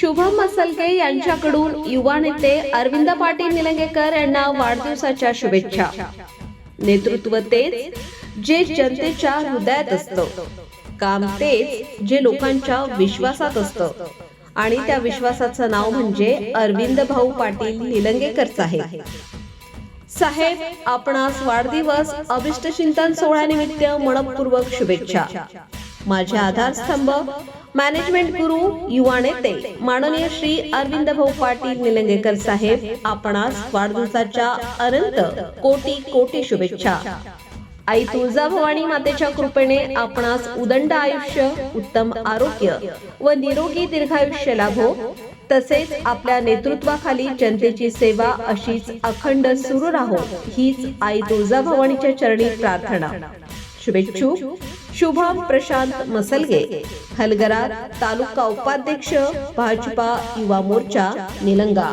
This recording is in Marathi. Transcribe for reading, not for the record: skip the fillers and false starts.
शुभम मसलके यांच्याकडून युवा नेते अरविंद पाटील निलंगेकर यांना वाढदिवसाच्या शुभेच्छा। नेतृत्व तेच जे जनतेच्या हृदयात असतं, काम तेच जे लोकांच्या विश्वासात असतं आणि त्या विश्वासाचं नाव म्हणजे अरविंद भाऊ पाटील निलंगेकर साहेब। साहेब, आपणास वाढदिवस अभिष्ट चिंतन सोहळ्यानिमित्त मनपूर्वक शुभेच्छा। माझे आधारस्तंभ मॅनेजमेंट गुरु युवा नेते माननीय श्री अरविंद भाऊ पाटील निलंगेकर साहेब, आपणास वाढदिवसाच्या अनंत कोटी कोटी शुभेच्छा। आई तुळजाभवानी मातेच्या कृपेने आपणास उदंड आयुष्य, उत्तम आरोग्य व निरोगी दीर्घायुष्य लाभो। तसेच आपल्या नेतृत्वाखाली जनतेची सेवा अशीच अखंड सुरू राहो, हीच आई तुळजाभवानीच्या चरणी प्रार्थना। शुभेच्छुक शुभम प्रशांत मसलगे, हलगरा तालुका उपाध्यक्ष भाजपा युवा मोर्चा निलंगा।